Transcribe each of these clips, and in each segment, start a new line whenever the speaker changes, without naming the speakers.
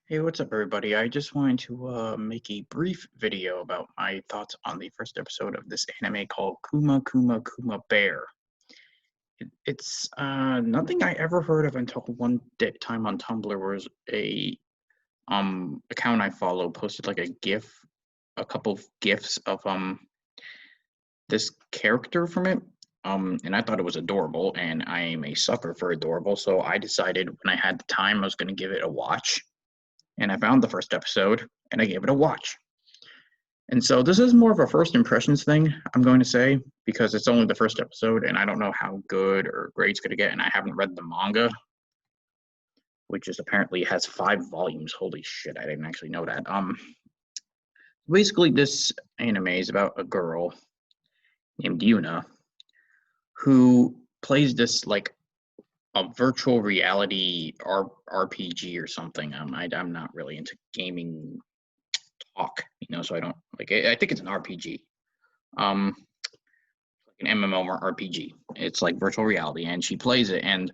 Hey, what's up, everybody? I just wanted to make a brief video about my thoughts on the first episode of this anime called Kuma Kuma Kuma Bear. It's nothing I ever heard of until time on Tumblr was a account I follow posted like a couple of gifs of this character from it. And I thought it was adorable, and I am a sucker for adorable, so I decided when I had the time I was going to give it a watch, and I found the first episode and I gave it a watch. And so this is more of a first impressions thing, I'm going to say, because it's only the first episode and I don't know how good or great it's going to get. And I haven't read the manga, which is apparently has 5 volumes. Holy shit, I didn't actually know that. Basically, this anime is about a girl named Yuna who plays this like a virtual reality RPG or something. I'm not really into gaming talk, so I don't like. I think it's an RPG, like an MMORPG. It's like virtual reality, and she plays it, and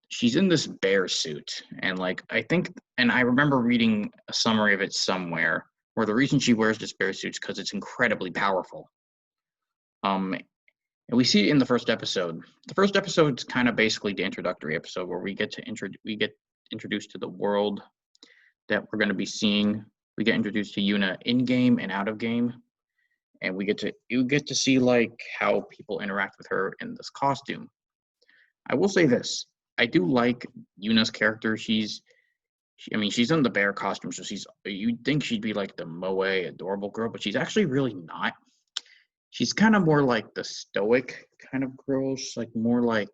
she's in this bear suit, and like and I remember reading a summary of it somewhere where the reason she wears this bear suit is because it's incredibly powerful. And we see it in the first episode. The first episode is kind of basically the introductory episode where we get introduced to the world that we're going to be seeing. We get introduced to Yuna in game and out of game, and you get to see like how people interact with her in this costume. I will say this: I do like Yuna's character. She's in the bear costume, so you'd think she'd be like the moe adorable girl, but she's actually really not. She's kind of more like the stoic kind of girl. She's like more like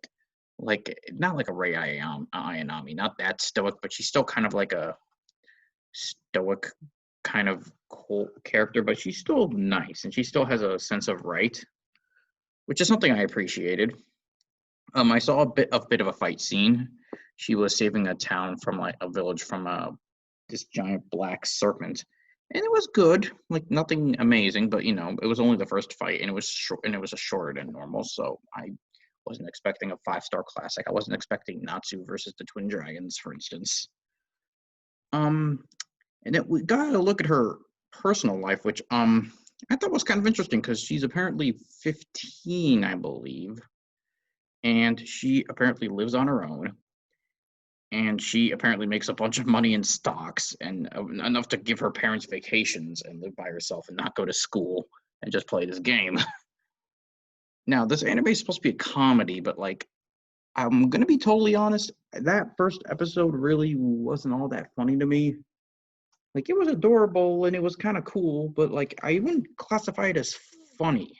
not like a Rei Ayanami, not that stoic, but she's still kind of like a stoic kind of cool character, but she's still nice and she still has a sense of right, which is something I appreciated. I saw a bit of a fight scene. She was saving a town from like a village from this giant black serpent, and it was good. Like nothing amazing, but it was only the first fight, and it was short, and it was a shorter than normal. So I wasn't expecting a 5-star classic. I wasn't expecting Natsu versus the Twin Dragons, for instance. Um, and then we got to look at her personal life, which I thought was kind of interesting because she's apparently 15, I believe, and she apparently lives on her own, and she apparently makes a bunch of money in stocks and enough to give her parents vacations and live by herself and not go to school and just play this game. Now, this anime is supposed to be a comedy, but like I'm gonna be totally honest, that first episode really wasn't all that funny to me. Like it was adorable and it was kind of cool, but like I wouldn't classify it as funny.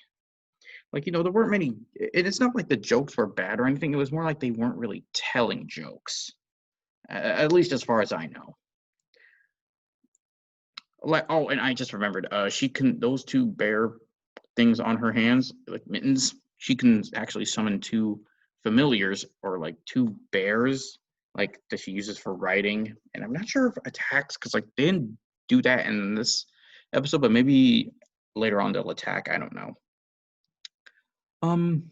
Like, there weren't many, and it's not like the jokes were bad or anything. It was more like they weren't really telling jokes, at least as far as I know. Like, oh, and I just remembered, she can, those two bear things on her hands, like mittens, she can actually summon two familiars or like two bears, like that she uses for riding. And I'm not sure if attacks, because like they didn't do that in this episode, but maybe later on they'll attack. I don't know. Um,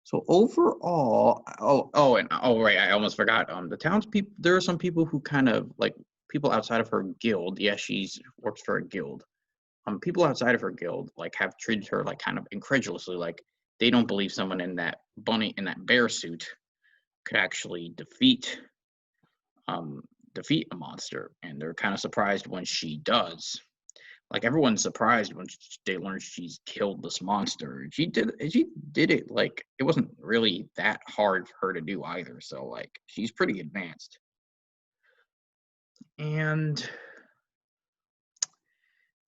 So overall, right, I almost forgot. The townspeople, there are some people who kind of like people outside of her guild. Yeah, she's works for a guild. People outside of her guild like have treated her like kind of incredulously, like they don't believe someone in that bear suit could actually um defeat a monster, and they're kind of surprised when she does. Like everyone's surprised when they learn she's killed this monster. She did it like it wasn't really that hard for her to do either. So like she's pretty advanced. And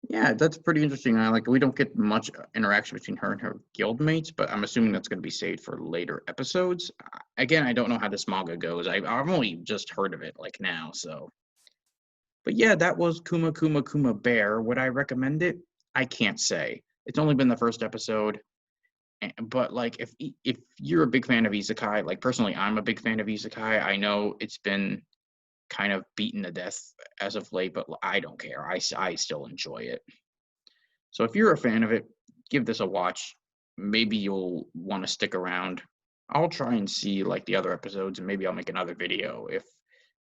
yeah, that's pretty interesting. I like we don't get much interaction between her and her guildmates, but I'm assuming that's going to be saved for later episodes. Again, I don't know how this manga goes. I've only just heard of it like now, so. But yeah, that was Kuma Kuma Kuma Bear. Would I recommend it? I can't say. It's only been the first episode. But like if you're a big fan of isekai, like personally I'm a big fan of isekai. I know it's been kind of beaten to death as of late, but I don't care. I still enjoy it. So if you're a fan of it, give this a watch. Maybe you'll want to stick around. I'll try and see like the other episodes, and maybe I'll make another video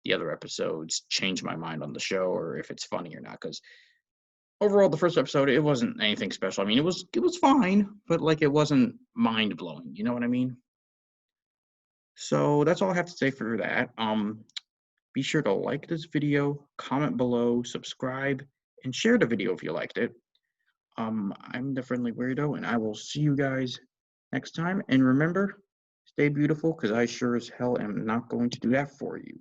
the other episodes change my mind on the show or if it's funny or not. Because overall, the first episode, it wasn't anything special. I mean, it was fine, but like it wasn't mind blowing. You know what I mean? So that's all I have to say for that. Be sure to like this video, comment below, subscribe, and share the video if you liked it. I'm the Friendly Weirdo, and I will see you guys next time. And remember, stay beautiful, because I sure as hell am not going to do that for you.